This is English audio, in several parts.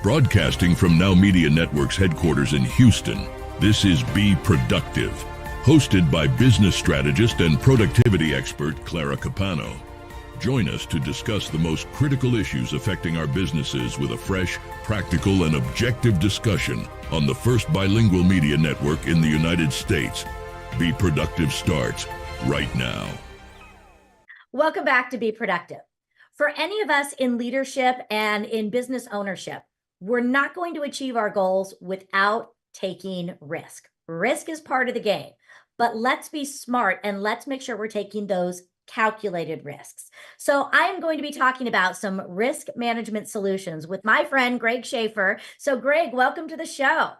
Broadcasting from Now Media Network's headquarters in Houston, this is Be Productive, hosted by business strategist and productivity expert Clara Capano. Join us to discuss the most critical issues affecting our businesses with a fresh, practical, and objective discussion on the first bilingual media network in the United States. Be Productive starts right now. Welcome back to Be Productive. For any of us in leadership and in business ownership, we're not going to achieve our goals without taking risk. Risk is part of the game, but let's be smart and let's make sure we're taking those calculated risks. So I am going to be talking about some risk management solutions with my friend, Greg Schaefer. So Greg, welcome to the show.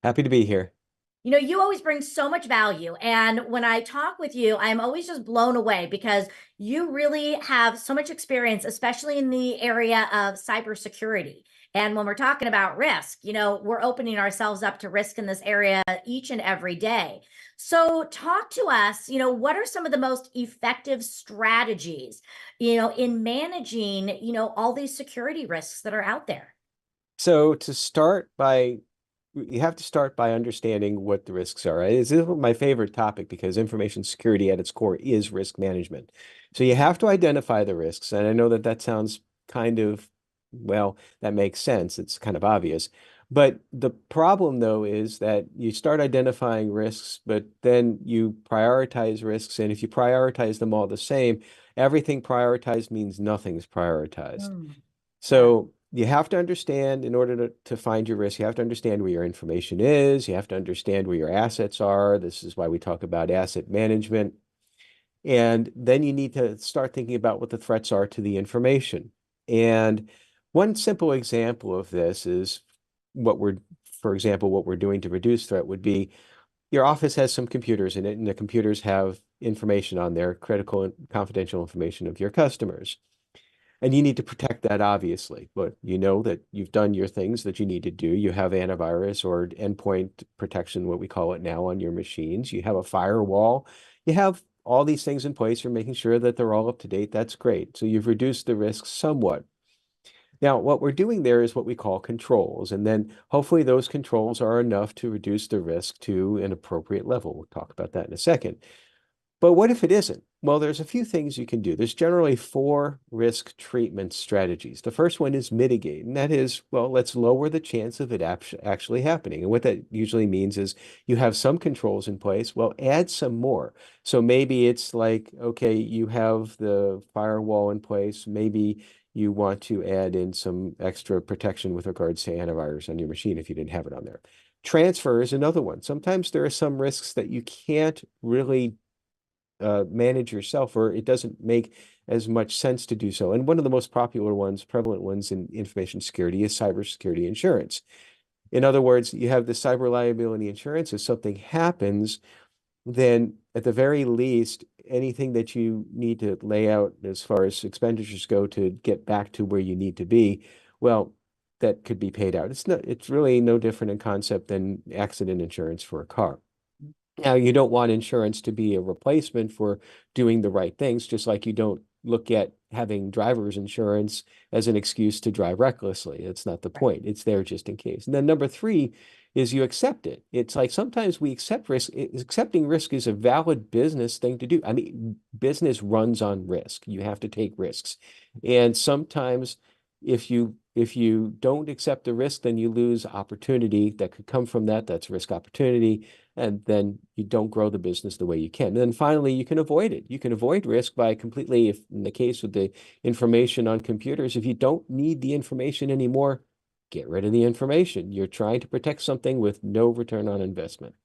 Happy to be here. You know, you always bring so much value. And when I talk with you, I'm always just blown away because you really have so much experience, especially in the area of cybersecurity. And when we're talking about risk, you know, we're opening ourselves up to risk in this area each and every day. So talk to us, you know, what are some of the most effective strategies, you know, in managing, you know, all these security risks that are out there? So you have to start by understanding what the risks are. This is my favorite topic because information security at its core is risk management. So you have to identify the risks. And I know that sounds kind of, well, that makes sense. It's kind of obvious. But the problem, though, is that you start identifying risks, but then you prioritize risks. And if you prioritize them all the same, everything prioritized means nothing's prioritized. So you have to understand, in order to find your risk, you have to understand where your information is. You have to understand where your assets are. This is why we talk about asset management. And then you need to start thinking about what the threats are to the information. And one simple example of this is what we're doing to reduce threat would be your office has some computers in it, and the computers have information on there, critical and confidential information of your customers. And you need to protect that, obviously, but you know that you've done your things that you need to do. You have antivirus or endpoint protection, what we call it now, on your machines. You have a firewall. You have all these things in place. You're making sure that they're all up to date. That's great. So you've reduced the risk somewhat. Now, what we're doing there is what we call controls. And then hopefully those controls are enough to reduce the risk to an appropriate level. We'll talk about that in a second. But what if it isn't? Well, there's a few things you can do. There's generally 4 risk treatment strategies. The first one is mitigate, and that is, well, let's lower the chance of it actually happening. And what that usually means is you have some controls in place, well, add some more. So maybe it's like, okay, you have the firewall in place, maybe you want to add in some extra protection with regards to antivirus on your machine if you didn't have it on there. Transfer is another one. Sometimes there are some risks that you can't really manage yourself, or it doesn't make as much sense to do so. And one of the most popular ones, prevalent ones in information security is cybersecurity insurance. In other words, you have the cyber liability insurance. If something happens, then at the very least, anything that you need to lay out as far as expenditures go to get back to where you need to be, well, that could be paid out. It's really no different in concept than accident insurance for a car. Now, you don't want insurance to be a replacement for doing the right things, just like you don't look at having driver's insurance as an excuse to drive recklessly. That's not the point. It's there just in case. And then number 3 is you accept it. It's like sometimes we accept risk. Accepting risk is a valid business thing to do. I mean, business runs on risk. You have to take risks. And sometimes if you don't accept the risk, then you lose opportunity that could come from that. That's risk opportunity. And then you don't grow the business the way you can. And then finally, you can avoid it. You can avoid risk by completely, if in the case with the information on computers, if you don't need the information anymore, get rid of the information. You're trying to protect something with no return on investment.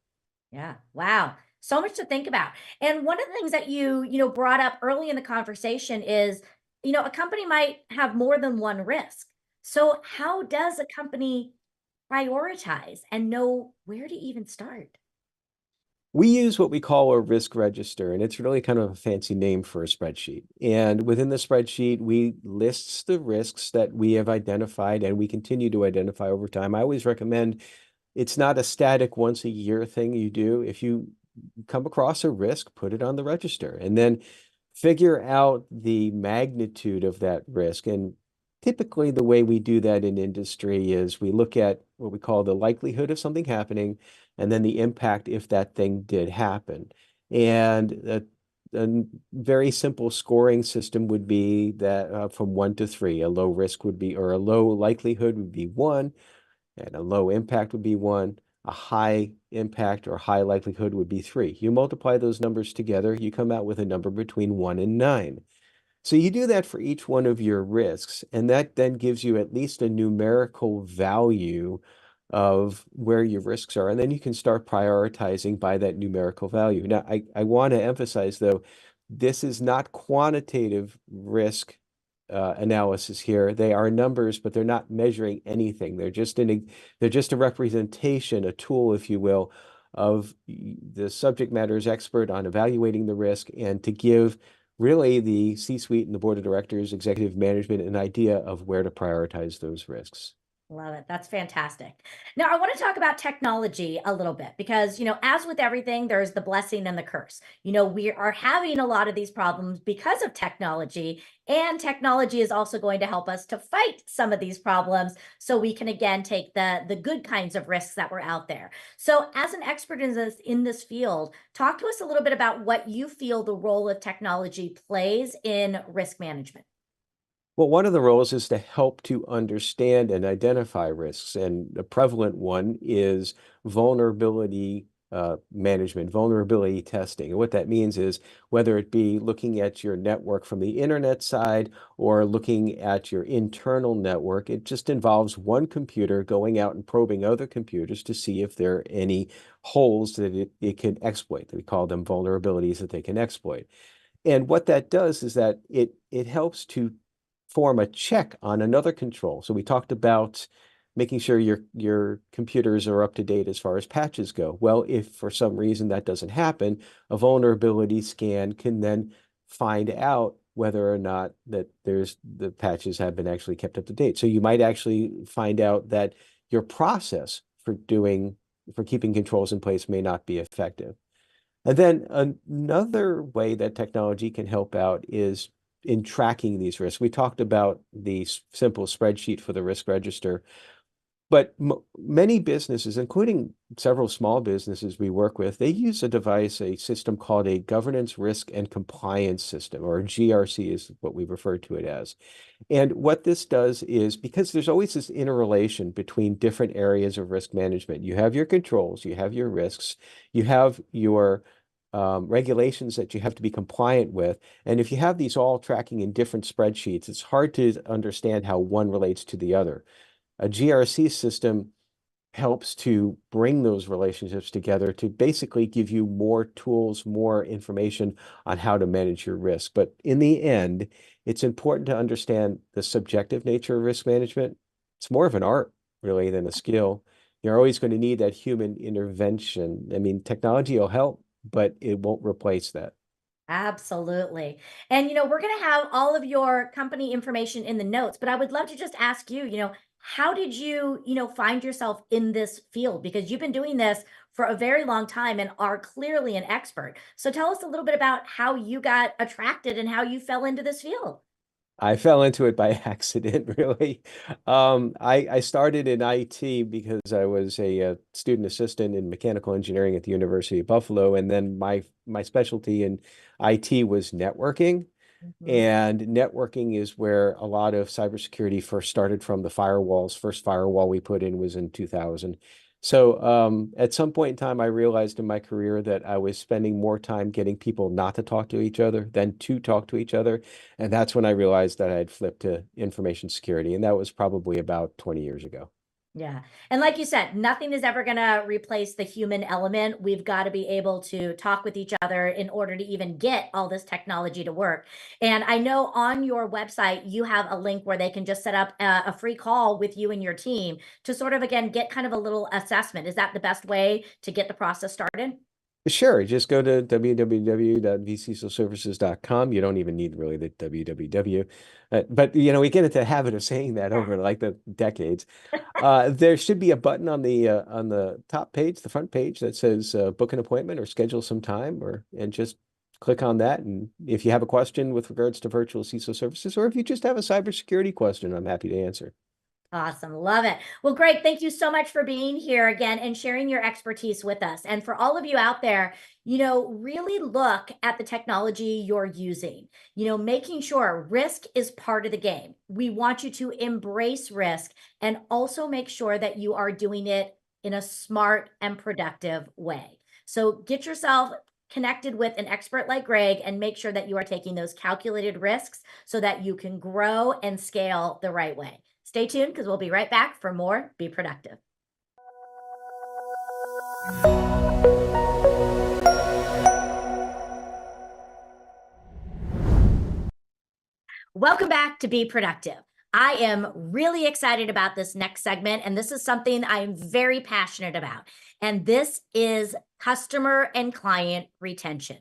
Yeah. Wow. So much to think about. And one of the things that you brought up early in the conversation is, you know, a company might have more than one risk. So how does a company prioritize and know where to even start? We use what we call a risk register, and it's really kind of a fancy name for a spreadsheet. And within the spreadsheet, we lists the risks that we have identified and we continue to identify over time. I always recommend it's not a static once a year thing you do. If you come across a risk, put it on the register and then figure out the magnitude of that risk. And typically the way we do that in industry is we look at what we call the likelihood of something happening and then the impact if that thing did happen. And a very simple scoring system would be that from 1 to 3, a low risk would be, or a low likelihood would be 1, and a low impact would be 1. A high impact or high likelihood would be 3. You multiply those numbers together, you come out with a number between 1 and 9. So you do that for each one of your risks, and that then gives you at least a numerical value of where your risks are. And then you can start prioritizing by that numerical value. Now, I want to emphasize, though, this is not quantitative risk analysis here. They are numbers, but they're not measuring anything. They're just a representation, a tool, if you will, of the subject matter's expert on evaluating the risk and to give really the C-suite and the board of directors, executive management, an idea of where to prioritize those risks. Love it. That's fantastic. Now, I want to talk about technology a little bit because, as with everything, there's the blessing and the curse. We are having a lot of these problems because of technology, and technology is also going to help us to fight some of these problems so we can, again, take the good kinds of risks that were out there. So as an expert in this field, talk to us a little bit about what you feel the role of technology plays in risk management. Well, one of the roles is to help to understand and identify risks, and a prevalent one is vulnerability management, vulnerability testing. And what that means is whether it be looking at your network from the internet side or looking at your internal network, it just involves one computer going out and probing other computers to see if there are any holes that it can exploit. We call them vulnerabilities that they can exploit. And what that does is that it helps to form a check on another control. So we talked about making sure your computers are up to date as far as patches go. Well, if for some reason that doesn't happen, a vulnerability scan can then find out whether or not that the patches have been actually kept up to date. So you might actually find out that your process for keeping controls in place may not be effective. And then another way that technology can help out is in tracking these risks. We talked about the simple spreadsheet for the risk register, but many businesses, including several small businesses we work with, they use a system called a governance, risk, and compliance system, or GRC is what we refer to it as. And what this does is, because there's always this interrelation between different areas of risk management. You have your controls, you have your risks, you have your regulations that you have to be compliant with. And if you have these all tracking in different spreadsheets, it's hard to understand how one relates to the other. A GRC system helps to bring those relationships together to basically give you more tools, more information on how to manage your risk. But in the end, it's important to understand the subjective nature of risk management. It's more of an art, really, than a skill. You're always going to need that human intervention. I mean, technology will help, but it won't replace that. Absolutely. And, we're going to have all of your company information in the notes, but I would love to just ask you, how did you, find yourself in this field? Because you've been doing this for a very long time and are clearly an expert. So tell us a little bit about how you got attracted and how you fell into this field. I fell into it by accident, really. I started in IT because I was a student assistant in mechanical engineering at the University of Buffalo, and then my specialty in IT was networking. Mhm. And networking is where a lot of cybersecurity first started from. The firewalls. First firewall we put in was in 2000. So at some point in time, I realized in my career that I was spending more time getting people not to talk to each other than to talk to each other. And that's when I realized that I had flipped to information security. And that was probably about 20 years ago. Yeah. And like you said, nothing is ever going to replace the human element. We've got to be able to talk with each other in order to even get all this technology to work. And I know on your website, you have a link where they can just set up a free call with you and your team to sort of, again, get kind of a little assessment. Is that the best way to get the process started? Sure, just go to www.vcsalservices.com. You don't even need really the www. But we get into the habit of saying that over like the decades. There should be a button on the top page, the front page that says book an appointment or schedule some time and just click on that. And if you have a question with regards to virtual CISO services, or if you just have a cybersecurity question, I'm happy to answer. Awesome. Love it. Well, Greg, thank you so much for being here again and sharing your expertise with us. And for all of you out there, really look at the technology you're using, making sure risk is part of the game. We want you to embrace risk and also make sure that you are doing it in a smart and productive way. So get yourself connected with an expert like Greg and make sure that you are taking those calculated risks so that you can grow and scale the right way. Stay tuned because we'll be right back for more Be Productive. Welcome back to Be Productive. I am really excited about this next segment, and this is something I'm very passionate about. And this is customer and client retention.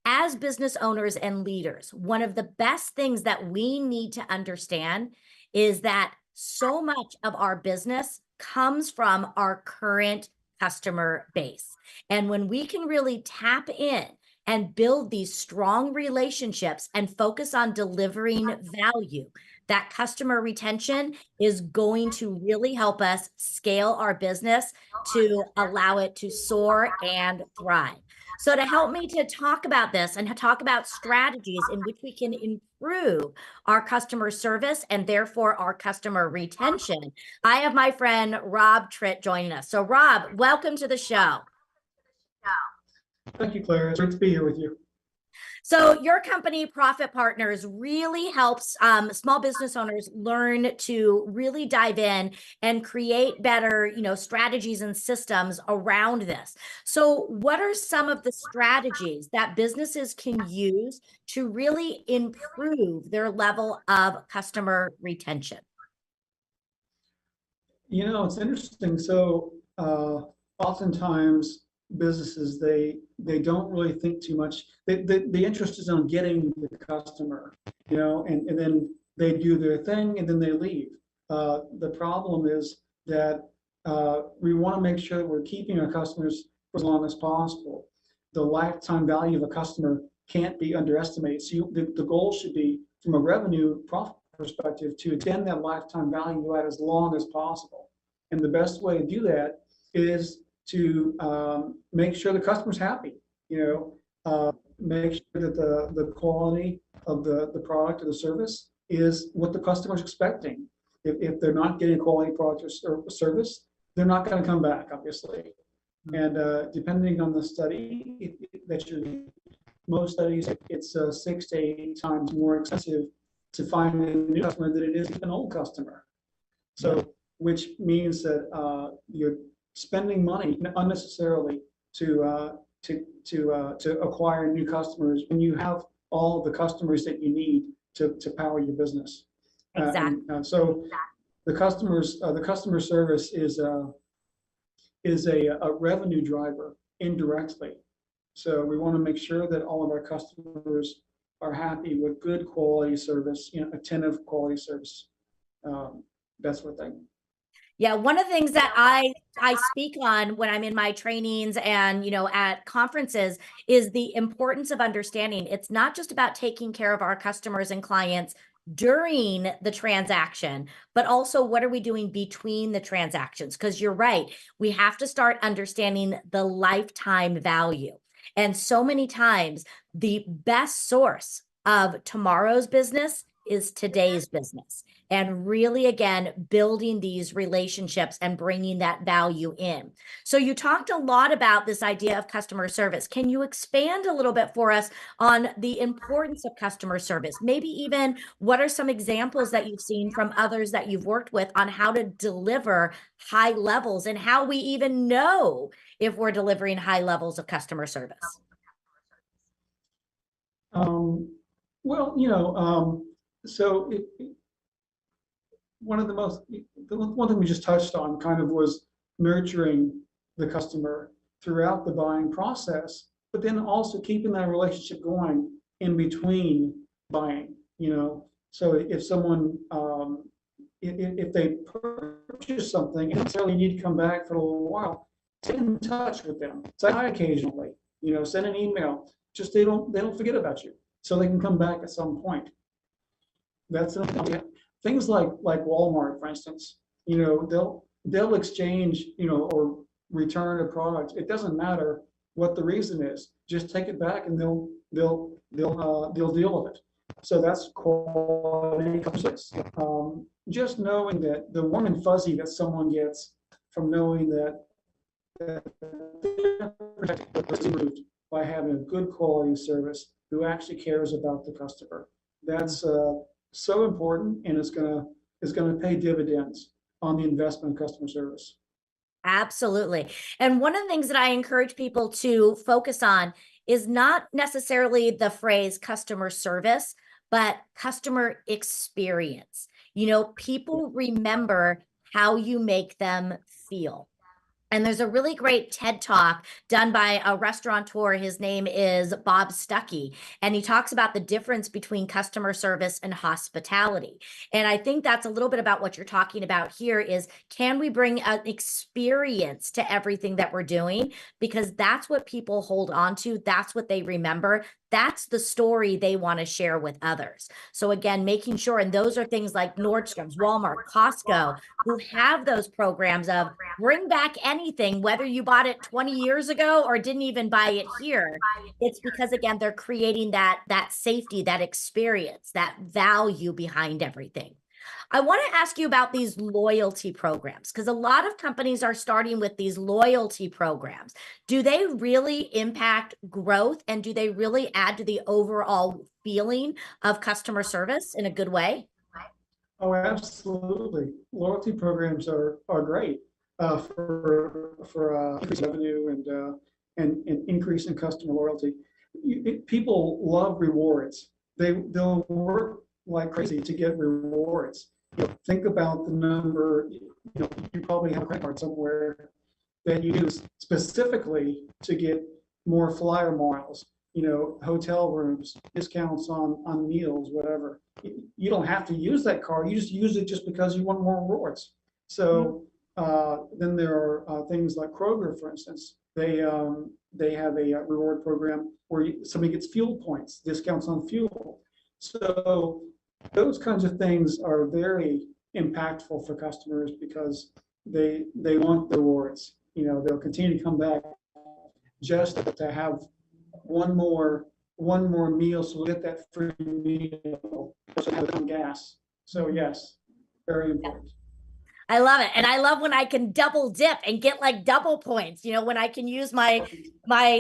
As business owners and leaders, one of the best things that we need to understand is that so much of our business comes from our current customer base. And when we can really tap in and build these strong relationships and focus on delivering value, that customer retention is going to really help us scale our business to allow it to soar and thrive. So to help me to talk about this and talk about strategies in which we can improve our customer service and therefore our customer retention, I have my friend Rob Tritt joining us. So Rob, welcome to the show. Thank you, Clara. It's great to be here with you. So your company, Profit Partners, really helps small business owners learn to really dive in and create better, strategies and systems around this. So what are some of the strategies that businesses can use to really improve their level of customer retention? It's interesting. So oftentimes businesses, they don't really think too much. The interest is on getting the customer, and then they do their thing and then they leave. The problem is that we want to make sure that we're keeping our customers for as long as possible. The lifetime value of a customer can't be underestimated. So the goal should be, from a revenue profit perspective, to extend that lifetime value out as long as possible. And the best way to do that is to make sure the customer's happy, make sure that the quality of the product or the service is what the customer's expecting. If they're not getting quality product or service, they're not going to come back, obviously. And depending on the study that you're doing, most studies, it's 6 to 8 times more expensive to find a new customer than it is an old customer. So, which means that you're spending money unnecessarily to acquire new customers when you have all the customers that you need to power your business. Exactly. So the customer service is a revenue driver indirectly. So we want to make sure that all of our customers are happy with good quality service, attentive quality service, that sort of thing. Yeah, one of the things that I speak on when I'm in my trainings and, at conferences is the importance of understanding it's not just about taking care of our customers and clients during the transaction, but also what are we doing between the transactions? Because you're right, we have to start understanding the lifetime value. And so many times, the best source of tomorrow's business is today's business. And really, again, building these relationships and bringing that value in. So you talked a lot about this idea of customer service. Can you expand a little bit for us on the importance of customer service? Maybe even what are some examples that you've seen from others that you've worked with on how to deliver high levels and how we even know if we're delivering high levels of customer service? So the one thing we just touched on kind of was nurturing the customer throughout the buying process, but then also keeping that relationship going in between buying. So if someone if they purchase something and necessarily need to come back for a little while, stay in touch with them. Say hi occasionally. Send an email. just they don't forget about you, so they can come back at some point. That's things like Walmart, for instance. You know, they'll exchange, you know, or return a product. It doesn't matter what the reason is. Just take it back, and they'll deal with it. So that's quality. Just knowing that the warm and fuzzy that someone gets from knowing that they're protected by having a good quality service who actually cares about the customer. That's so important, and it's gonna pay dividends on the investment in customer service. Absolutely. And one of the things that I encourage people to focus on is not necessarily the phrase customer service, but customer experience. You know, people remember how you make them feel. And there's a really great TED Talk done by a restaurateur. His name is Bob Stuckey, and he talks about the difference between customer service and hospitality. And I think that's a little bit about what you're talking about here is, can we bring an experience to everything that we're doing? Because that's what people hold on to. That's what they remember. That's the story they want to share with others. So again, making sure, and those are things like Nordstrom's, Walmart, Costco, who have those programs of bring back anything, whether you bought it 20 years ago or didn't even buy it here. It's because, again, they're creating that safety, that experience, that value behind everything. I want to ask you about these loyalty programs, because a lot of companies are starting with these loyalty programs. Do they really impact growth, and do they really add to the overall feeling of customer service in a good way? Oh, absolutely. Loyalty programs are great for increased revenue and increase in customer loyalty. People love rewards. They'll work like crazy to get rewards. You know, think about the number. You probably have a credit card somewhere that you use specifically to get more flyer miles. You know, hotel rooms, discounts on meals, whatever. You don't have to use that card. You just use it just because you want more rewards. So then there are things like Kroger, for instance. They have a reward program where somebody gets fuel points, discounts on fuel. So those kinds of things are very impactful for customers because they want the rewards. You know, they'll continue to come back just to have one more meal, so we'll get that free meal, so have it on gas. So yes, very important. I love it. And I love when I can double dip and get like double points, you know, when I can use my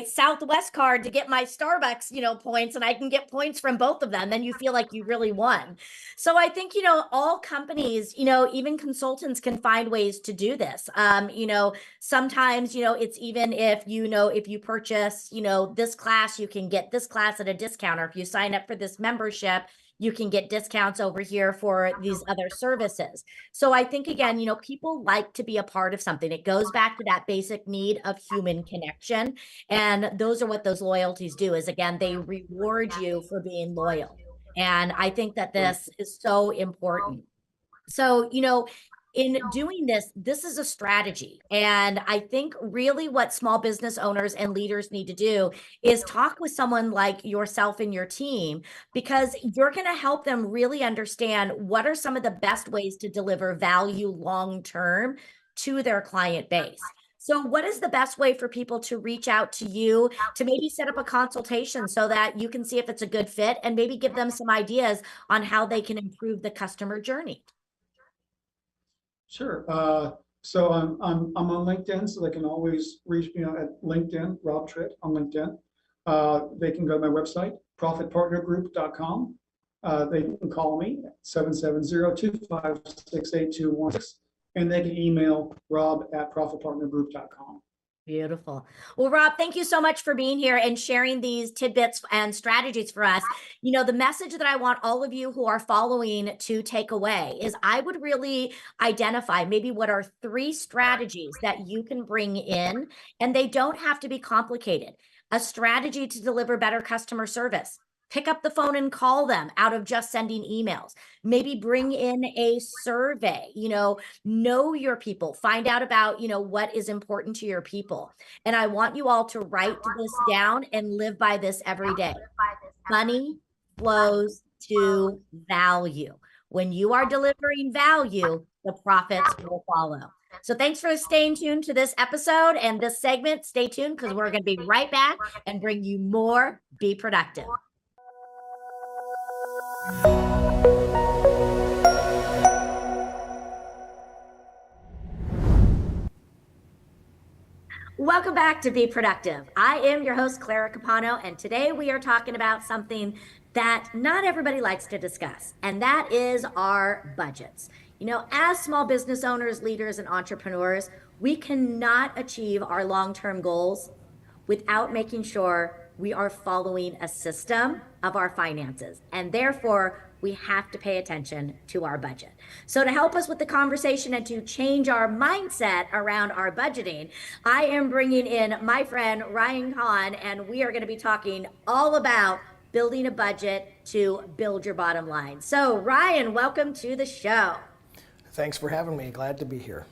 Southwest card to get my Starbucks, you know, points, and I can get points from both of them. Then you feel like you really won. So I think, you know, all companies, you know, even consultants can find ways to do this. You know, sometimes, you know, it's even if you purchase, you know, this class, you can get this class at a discount, or if you sign up for this membership, you can get discounts over here for these other services. So I think, again, you know, people like to be a part of something. It goes back to that basic need of human connection. And those are what those loyalties do, is, again, they reward you for being loyal. And I think that this is so important. So, you know, in doing this, this is a strategy. And I think really what small business owners and leaders need to do is talk with someone like yourself and your team, because you're going to help them really understand what are some of the best ways to deliver value long term to their client base. So what is the best way for people to reach out to you to maybe set up a consultation so that you can see if it's a good fit, and maybe give them some ideas on how they can improve the customer journey? Sure. So I'm on LinkedIn, so they can always reach me at LinkedIn, Rob Tritt on LinkedIn. They can go to my website, profitpartnergroup.com. They can call me at 770-256-8216, and they can email rob@profitpartnergroup.com. Beautiful. Well, Rob, thank you so much for being here and sharing these tidbits and strategies for us. You know, the message that I want all of you who are following to take away is, I would really identify maybe what are 3 strategies that you can bring in, and they don't have to be complicated. A strategy to deliver better customer service. Pick up the phone and call them out of just sending emails. Maybe bring in a survey, know your people, find out about, what is important to your people. And I want you all to write this down and live by this every day. Money flows to value. When you are delivering value, the profits will follow. So thanks for staying tuned to this episode and this segment. Stay tuned because we're going to be right back and bring you more Be Productive. Welcome back to Be Productive. I am your host, Clara Capano, and today we are talking about something that not everybody likes to discuss, and that is our budgets. As small business owners, leaders, and entrepreneurs, we cannot achieve our long-term goals without making sure we are following a system of our finances, and therefore we have to pay attention to our budget. So to help us with the conversation and to change our mindset around our budgeting, I am bringing in my friend Ryan Kahn, and we are going to be talking all about building a budget to build your bottom line. So Ryan, welcome to the show. Thanks for having me. Glad to be here.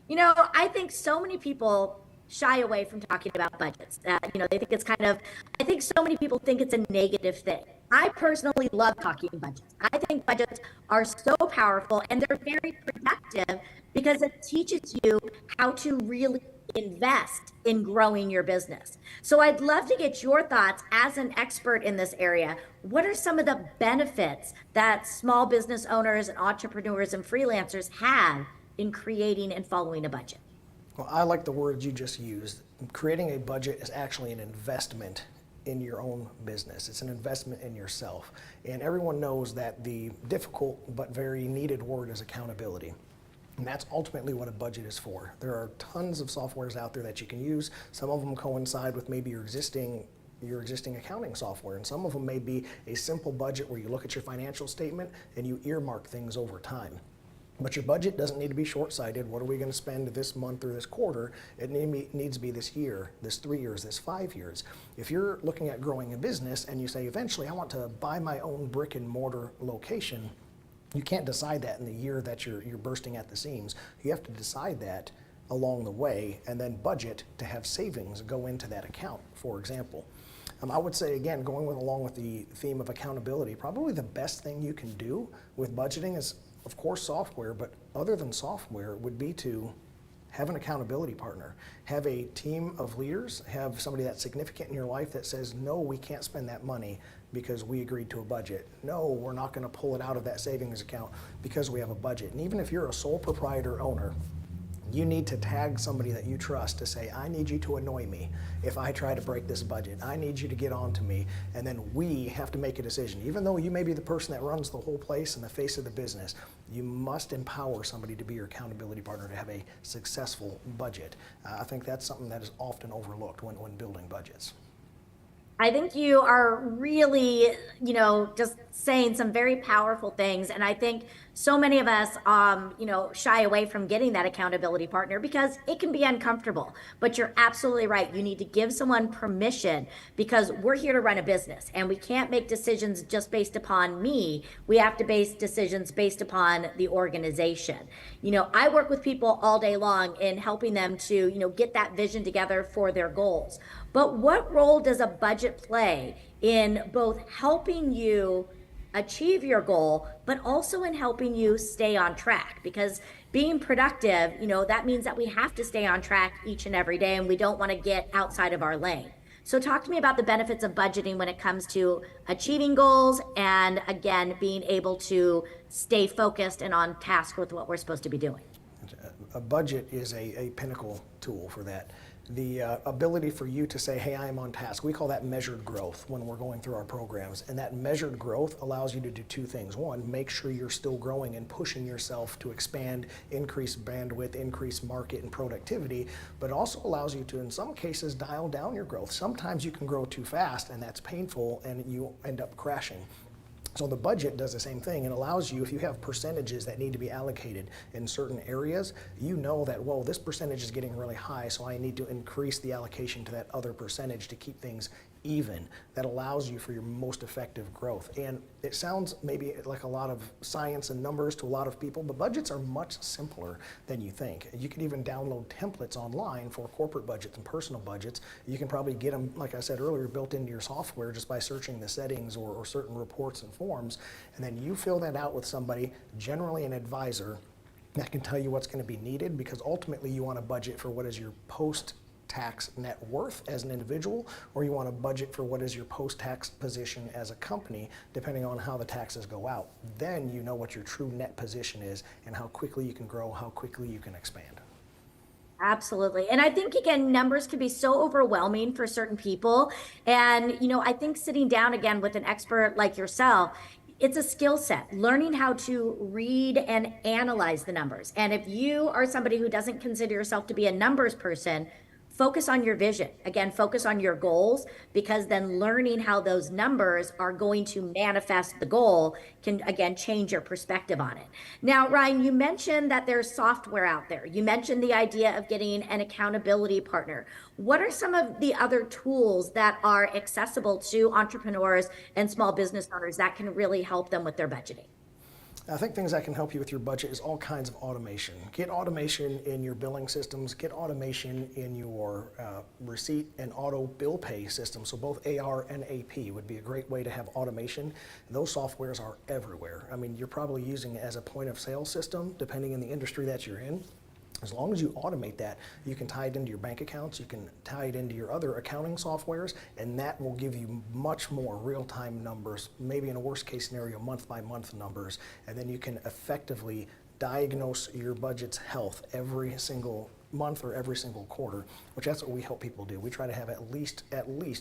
I think so many people shy away from talking about budgets. They think I think so many people think it's a negative thing. I personally love talking budgets. I think budgets are so powerful and they're very productive because it teaches you how to really invest in growing your business. So I'd love to get your thoughts as an expert in this area. What are some of the benefits that small business owners and entrepreneurs and freelancers have in creating and following a budget? Well, I like the word you just used. Creating a budget is actually an investment in your own business. It's an investment in yourself. And everyone knows that the difficult but very needed word is accountability. And that's ultimately what a budget is for. There are tons of softwares out there that you can use. Some of them coincide with maybe your existing accounting software, and some of them may be a simple budget where you look at your financial statement and you earmark things over time. But your budget doesn't need to be short-sighted. What are we going to spend this month or this quarter? It needs to be this year, this 3 years, this 5 years. If you're looking at growing a business and you say, eventually I want to buy my own brick and mortar location, you can't decide that in the year that you're bursting at the seams. You have to decide that along the way and then budget to have savings go into that account, for example. I would say, again, along with the theme of accountability, probably the best thing you can do with budgeting is, of course, software, but other than software would be to have an accountability partner, have a team of leaders, have somebody that's significant in your life that says, no, we can't spend that money because we agreed to a budget. No, we're not going to pull it out of that savings account because we have a budget. And even if you're a sole proprietor owner, you need to tag somebody that you trust to say, I need you to annoy me if I try to break this budget. I need you to get on to me. And then we have to make a decision. Even though you may be the person that runs the whole place and the face of the business, you must empower somebody to be your accountability partner to have a successful budget. I think that's something that is often overlooked when building budgets. I think you are really, just saying some very powerful things. And I think so many of us, shy away from getting that accountability partner because it can be uncomfortable. But you're absolutely right. You need to give someone permission because we're here to run a business and we can't make decisions just based upon me. We have to base decisions based upon the organization. I work with people all day long in helping them to, get that vision together for their goals. But what role does a budget play in both helping you achieve your goal, but also in helping you stay on track? Because being productive, that means that we have to stay on track each and every day, and we don't want to get outside of our lane. So talk to me about the benefits of budgeting when it comes to achieving goals and, again, being able to stay focused and on task with what we're supposed to be doing. A budget is a pinnacle tool for that. The ability for you to say, hey, I am on task. We call that measured growth when we're going through our programs. And that measured growth allows you to do two things. One, make sure you're still growing and pushing yourself to expand, increase bandwidth, increase market and productivity, but also allows you to, in some cases, dial down your growth. Sometimes you can grow too fast and that's painful and you end up crashing. So the budget does the same thing. It allows you, if you have percentages that need to be allocated in certain areas, you know that, well, this percentage is getting really high, so I need to increase the allocation to that other percentage to keep things even, that allows you for your most effective growth. And it sounds maybe like a lot of science and numbers to a lot of people, but budgets are much simpler than you think. You can even download templates online for corporate budgets and personal budgets. You can probably get them, like I said earlier, built into your software just by searching the settings or certain reports and forms. And then you fill that out with somebody, generally an advisor, that can tell you what's going to be needed, because ultimately you want to budget for what is your post-tax net worth as an individual, or you want to budget for what is your post-tax position as a company, depending on how the taxes go out. Then you know what your true net position is and how quickly you can grow, how quickly you can expand. Absolutely. And I think, again, numbers can be so overwhelming for certain people. And, I think sitting down again with an expert like yourself, it's a skill set, learning how to read and analyze the numbers. And if you are somebody who doesn't consider yourself to be a numbers person, focus on your vision. Again, focus on your goals, because then learning how those numbers are going to manifest the goal can, again, change your perspective on it. Now, Ryan, you mentioned that there's software out there. You mentioned the idea of getting an accountability partner. What are some of the other tools that are accessible to entrepreneurs and small business owners that can really help them with their budgeting? I think things that can help you with your budget is all kinds of automation. Get automation in your billing systems, get automation in your receipt and auto bill pay systems. So both AR and AP would be a great way to have automation. Those softwares are everywhere. I mean, you're probably using it as a point of sale system, depending on the industry that you're in. As long as you automate that, you can tie it into your bank accounts, you can tie it into your other accounting softwares, and that will give you much more real-time numbers, maybe in a worst-case scenario, month-by-month numbers, and then you can effectively diagnose your budget's health every single month or every single quarter, which that's what we help people do. We try to have at least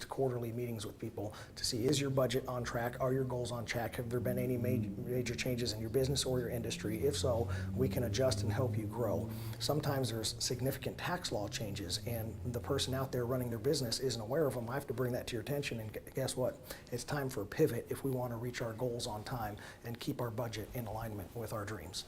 quarterly meetings with people to see, is your budget on track? Are your goals on track? Have there been any major changes in your business or your industry? If so, we can adjust and help you grow. Sometimes there's significant tax law changes and the person out there running their business isn't aware of them. I have to bring that to your attention, and guess what? It's time for a pivot if we want to reach our goals on time and keep our budget in alignment with our dreams.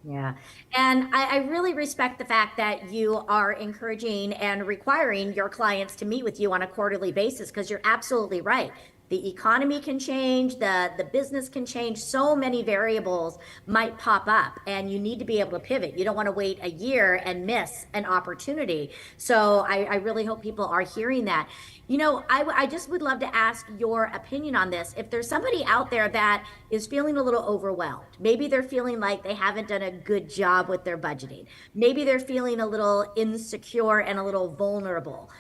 Yeah. And I really respect the fact that you are encouraging and requiring your clients to meet with you on a quarterly basis, because you're absolutely right. The economy can change, the business can change, so many variables might pop up, and you need to be able to pivot. You don't want to wait a year and miss an opportunity. So I really hope people are hearing that. I just would love to ask your opinion on this. If there's somebody out there that is feeling a little overwhelmed, maybe they're feeling like they haven't done a good job with their budgeting, maybe they're feeling a little insecure and a little vulnerable.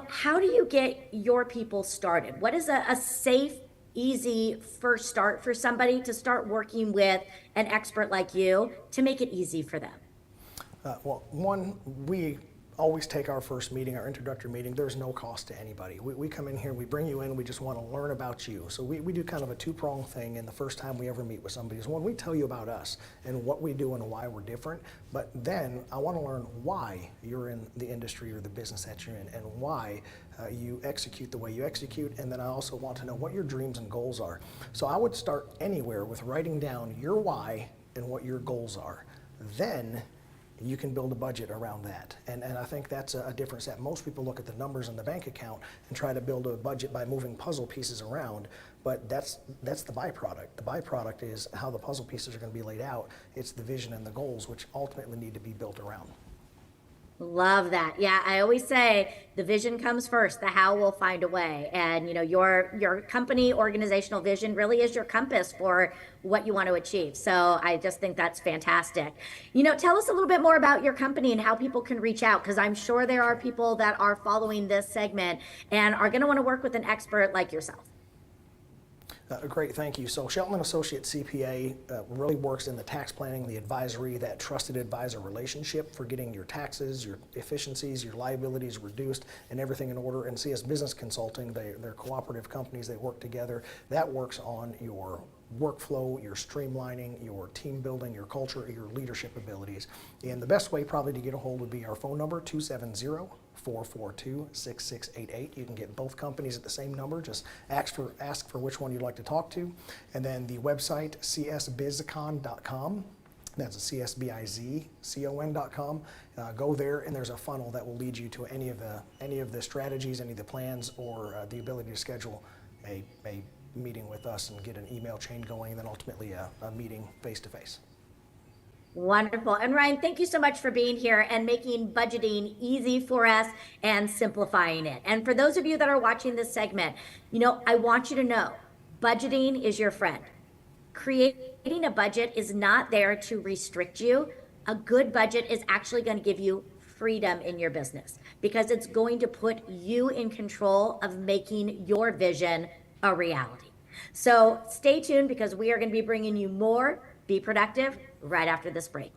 How do you get your people started? What is a safe, easy first start for somebody to start working with an expert like you to make it easy for them? Well, one, we always take our first meeting, our introductory meeting. There's no cost to anybody. We come in here, we bring you in, we just want to learn about you. So we do kind of a two-pronged thing, and the first time we ever meet with somebody is when we tell you about us and what we do and why we're different. But then I want to learn why you're in the industry or the business that you're in, and why you execute the way you execute. And then I also want to know what your dreams and goals are. So I would start anywhere with writing down your why and what your goals are. Then you can build a budget around that. And I think that's a different set. Most people look at the numbers in the bank account and try to build a budget by moving puzzle pieces around, but that's the byproduct. The byproduct is how the puzzle pieces are going to be laid out. It's the vision and the goals, which ultimately need to be built around. Love that. Yeah, I always say the vision comes first, the how will find a way. And your company organizational vision really is your compass for what you want to achieve. So I just think that's fantastic. Tell us a little bit more about your company and how people can reach out, because I'm sure there are people that are following this segment and are going to want to work with an expert like yourself. Great, thank you. So Shelton & Associates CPA really works in the tax planning, the advisory, that trusted advisor relationship for getting your taxes, your efficiencies, your liabilities reduced, and everything in order. And CS Business Consulting, they're cooperative companies, they work together. That works on your workflow, your streamlining, your team building, your culture, your leadership abilities. And the best way probably to get a hold would be our phone number, 270-442-6688. You can get both companies at the same number. Just ask for which one you'd like to talk to. And then the website, csbizcon.com. That's csbizcon.com. Go there, and there's a funnel that will lead you to any of the strategies, any of the plans, or the ability to schedule a meeting with us and get an email chain going, and then ultimately a meeting face-to-face. Wonderful. And Ryan, thank you so much for being here and making budgeting easy for us and simplifying it. And for those of you that are watching this segment, I want you to know budgeting is your friend. Creating a budget is not there to restrict you. A good budget is actually going to give you freedom in your business because it's going to put you in control of making your vision a reality. So stay tuned because we are going to be bringing you more Be Productive right after this break.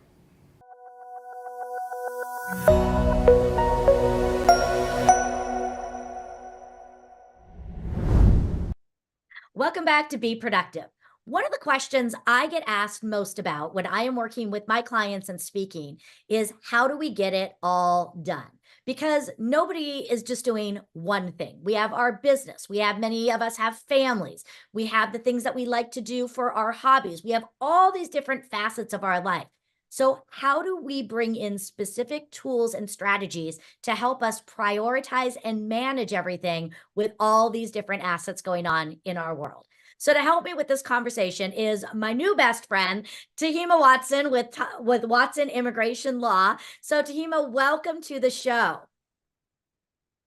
Welcome back to Be Productive. One of the questions I get asked most about when I am working with my clients and speaking is how do we get it all done? Because nobody is just doing one thing. We have our business. Many of us have families. We have the things that we like to do for our hobbies. We have all these different facets of our life. So how do we bring in specific tools and strategies to help us prioritize and manage everything with all these different assets going on in our world? So to help me with this conversation is my new best friend, Tahima Watson with Watson Immigration Law. So Tahima, welcome to the show.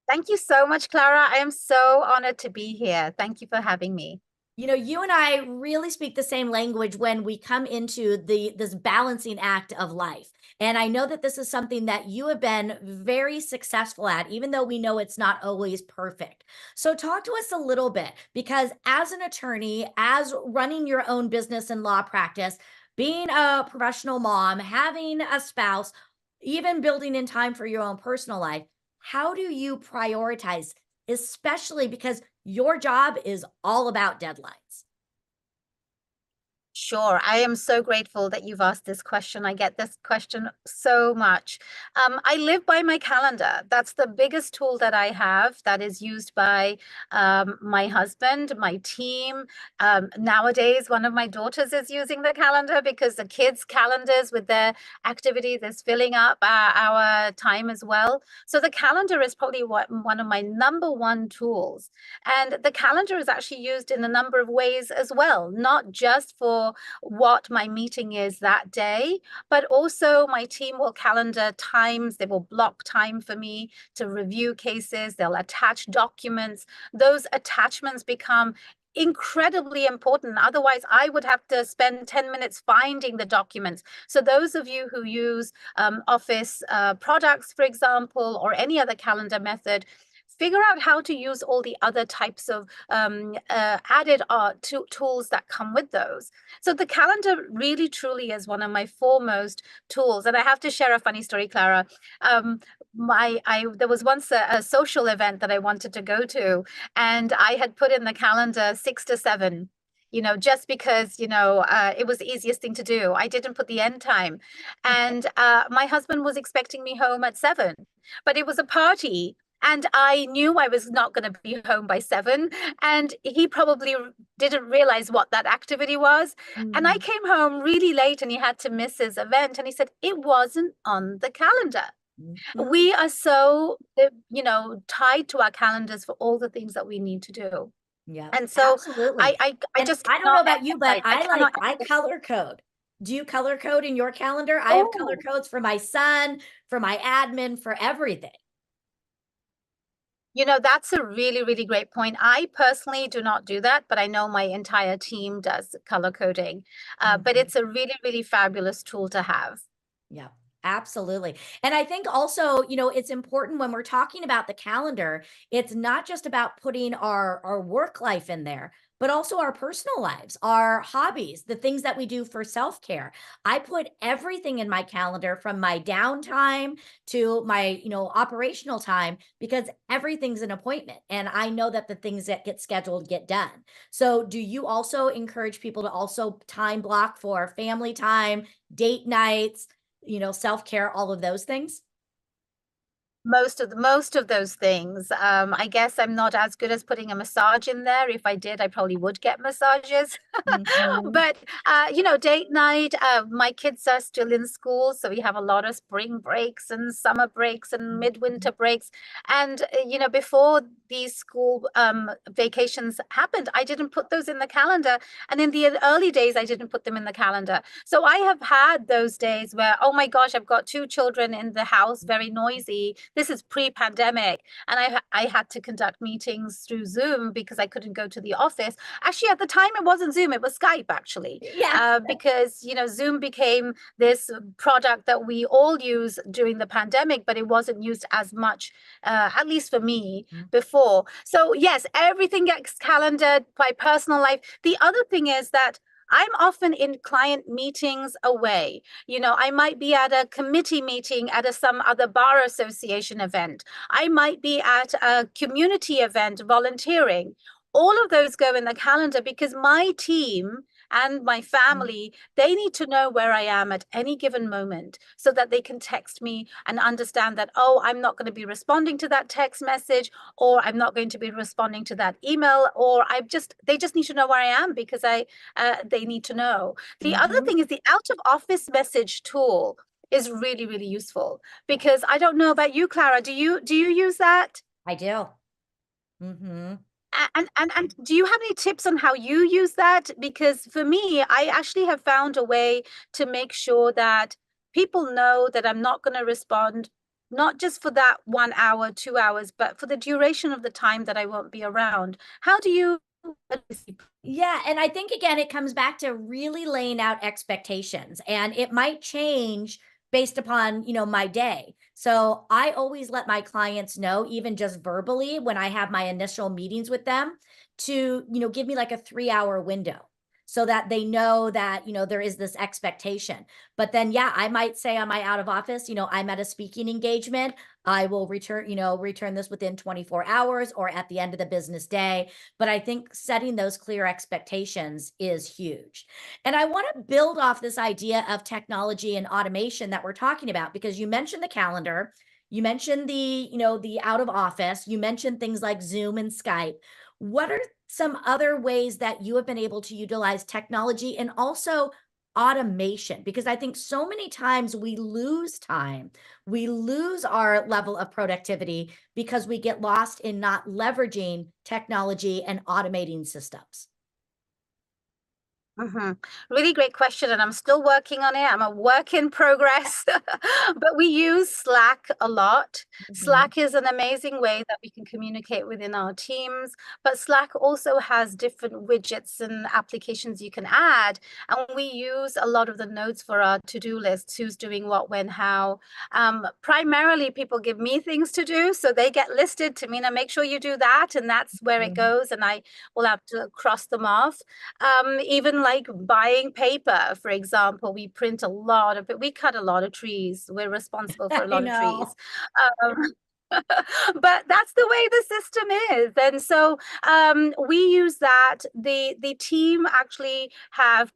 Thank you so much, Clara. I am so honored to be here. Thank you for having me. You and I really speak the same language when we come into this balancing act of life. And I know that this is something that you have been very successful at, even though we know it's not always perfect. So talk to us a little bit, because as an attorney, as running your own business and law practice, being a professional mom, having a spouse, even building in time for your own personal life, how do you prioritize, especially because your job is all about deadlines? Sure. I am so grateful that you've asked this question. I get this question so much. I live by my calendar. That's the biggest tool that I have that is used by my husband, my team. Nowadays, one of my daughters is using the calendar because the kids' calendars with their activities is filling up our time as well. So the calendar is probably one of my number one tools. And the calendar is actually used in a number of ways as well, not just for what my meeting is that day, but also my team will calendar times. They will block time for me to review cases. They'll attach documents. Those attachments become incredibly important. Otherwise, I would have to spend 10 minutes finding the documents. So those of you who use Office products, for example, or any other calendar method, figure out how to use all the other types of added tools that come with those. So the calendar really, truly is one of my foremost tools. And I have to share a funny story, Clara. There was once a social event that I wanted to go to, and I had put in the calendar 6 to 7. Just because, it was the easiest thing to do. I didn't put the end time. And my husband was expecting me home at 7, but it was a party. And I knew I was not going to be home by 7. And he probably didn't realize what that activity was. And I came home really late and he had to miss his event. And he said, it wasn't on the calendar. We are so, tied to our calendars for all the things that we need to do. Yeah. And so absolutely. I just I don't know about you, but I color code. Do you color code in your calendar? I have color codes for my son, for my admin, for everything. That's a really, really great point. I personally do not do that, but I know my entire team does color coding. But it's a really, really fabulous tool to have. Yeah, absolutely. And I think also, it's important when we're talking about the calendar, it's not just about putting our work life in there, but also our personal lives, our hobbies, the things that we do for self-care. I put everything in my calendar from my downtime to my, operational time, because everything's an appointment. And I know that the things that get scheduled get done. So do you also encourage people to also time block for family time, date nights, self-care, all of those things? Most of those things. I guess I'm not as good as putting a massage in there. If I did, I probably would get massages. Mhm. But date night. My kids are still in school, so we have a lot of spring breaks and summer breaks and midwinter breaks. And before these school vacations happened, I didn't put those in the calendar. And in the early days, I didn't put them in the calendar. So I have had those days where, oh my gosh, I've got 2 children in the house, very noisy. This is pre-pandemic, and I had to conduct meetings through Zoom because I couldn't go to the office. Actually, at the time, it wasn't Zoom; it was Skype, actually, Yeah. because Zoom became this product that we all use during the pandemic, but it wasn't used as much, at least for me, before. So yes, everything gets calendared by personal life. The other thing is that I'm often in client meetings away. I might be at a committee meeting at some other bar association event. I might be at a community event volunteering. All of those go in the calendar because my team and my family, they need to know where I am at any given moment so that they can text me and understand that, oh, I'm not going to be responding to that text message, or I'm not going to be responding to that email, or they just need to know where I am because they need to know. The other thing is the out of office message tool is really, really useful because I don't know about you, Clara. Do you use that? I do. Mm-hmm. And do you have any tips on how you use that? Because for me, I actually have found a way to make sure that people know that I'm not going to respond, not just for that 1 hour, 2 hours, but for the duration of the time that I won't be around. How do you? Yeah, and I think again it comes back to really laying out expectations, and it might change based upon, my day. So I always let my clients know, even just verbally when I have my initial meetings with them, to, give me like a 3-hour window so that they know that, there is this expectation. But then yeah, I might say on my out of office, I'm at a speaking engagement. I will return this within 24 hours or at the end of the business day. But I think setting those clear expectations is huge. And I want to build off this idea of technology and automation that we're talking about, because you mentioned the calendar, you mentioned the out of office, you mentioned things like Zoom and Skype. What are some other ways that you have been able to utilize technology and also automation? Because I think so many times we lose time, we lose our level of productivity because we get lost in not leveraging technology and automating systems. Really great question, and I'm still working on it. I'm a work in progress, but we use Slack a lot. Mhm. Slack is an amazing way that we can communicate within our teams, but Slack also has different widgets and applications you can add, and we use a lot of the notes for our to-do lists, who's doing what, when, how. Primarily, people give me things to do, so they get listed to me, and make sure you do that, and that's where it goes, and I will have to cross them off. Even like buying paper, for example, we print a lot of it. We cut a lot of trees. We're responsible for a I lot of trees. know. Um, but that's the way the system is. And so we use that. The team actually have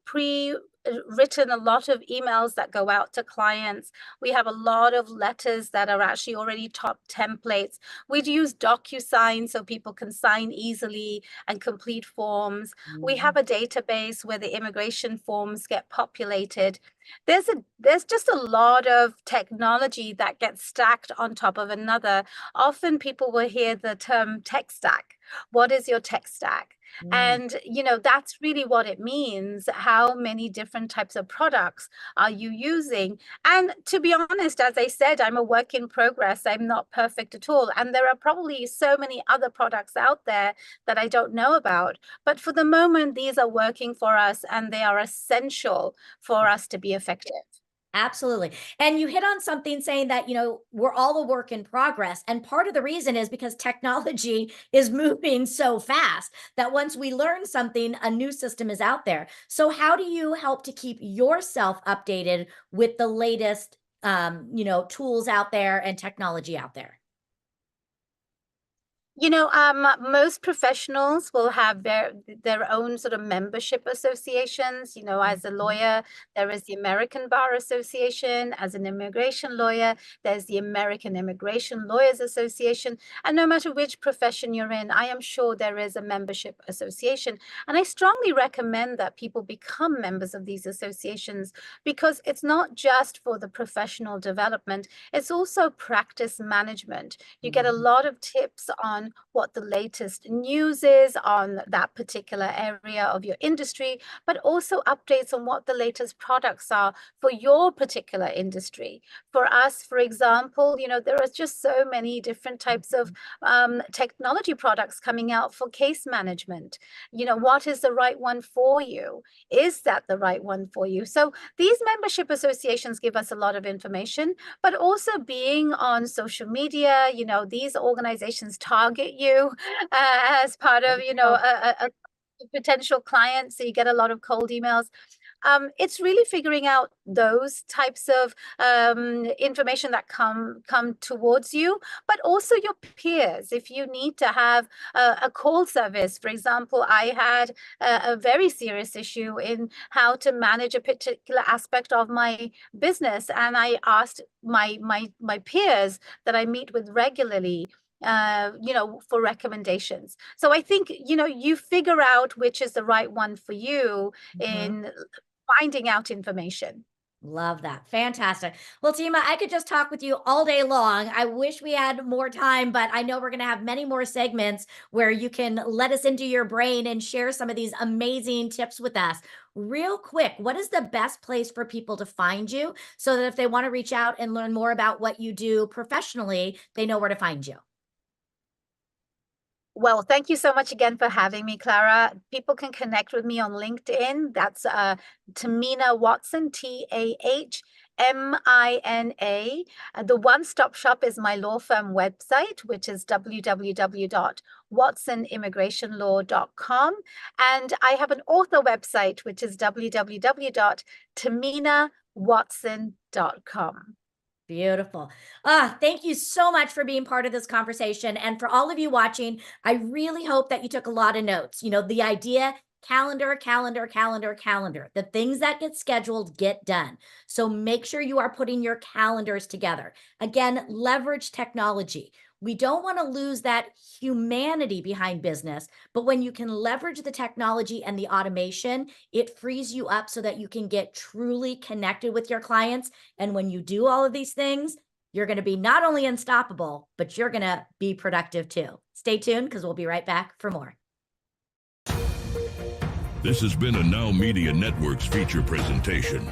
written a lot of emails that go out to clients. We have a lot of letters that are actually already top templates. We'd use DocuSign so people can sign easily and complete forms. We have a database where the immigration forms get populated. There's just a lot of technology that gets stacked on top of another. Often people will hear the term tech stack. What is your tech stack? And that's really what it means. How many different types of products are you using? And to be honest, as I said, I'm a work in progress. I'm not perfect at all. And there are probably so many other products out there that I don't know about. But for the moment, these are working for us and they are essential for us to be effective. Absolutely. And you hit on something saying that, we're all a work in progress. And part of the reason is because technology is moving so fast that once we learn something, a new system is out there. So how do you help to keep yourself updated with the latest, tools out there and technology out there? You know, most professionals will have their own sort of membership associations. You know, as a lawyer, there is the American Bar Association. As an immigration lawyer, there's the American Immigration Lawyers Association. And no matter which profession you're in, I am sure there is a membership association. And I strongly recommend that people become members of these associations, because it's not just for the professional development, it's also practice management. You get a lot of tips on what the latest news is on that particular area of your industry, but also updates on what the latest products are for your particular industry. For us, for example, you know, there are just so many different types of technology products coming out for case management. You know, what is the right one for you? Is that the right one for you? So these membership associations give us a lot of information, but also being on social media, you know, these organizations target you as part of, you know, a potential client. So you get a lot of cold emails. It's really figuring out those types of information that come towards you, but also your peers. If you need to have a call service, for example, I had a very serious issue in how to manage a particular aspect of my business, and I asked my peers that I meet with regularly, you know, for recommendations. So I think, you know, you figure out which is the right one for you in finding out information. Love that. Fantastic. Well, Tima, I could just talk with you all day long. I wish we had more time, but I know we're going to have many more segments where you can let us into your brain and share some of these amazing tips with us. Real quick, what is the best place for people to find you so that if they want to reach out and learn more about what you do professionally, they know where to find you? Well, thank you so much again for having me, Clara. People can connect with me on LinkedIn. That's Tamina Watson, TAHMINA. The one-stop shop is my law firm website, which is www.watsonimmigrationlaw.com. And I have an author website, which is www.taminawatson.com. Beautiful. Thank you so much for being part of this conversation. And for all of you watching, I really hope that you took a lot of notes. You know, the idea, calendar, calendar, calendar, calendar. The things that get scheduled get done. So make sure you are putting your calendars together. Again, leverage technology. We don't want to lose that humanity behind business, but when you can leverage the technology and the automation, it frees you up so that you can get truly connected with your clients. And when you do all of these things, you're going to be not only unstoppable, but you're going to be productive too. Stay tuned because we'll be right back for more. This has been a Now Media Networks feature presentation.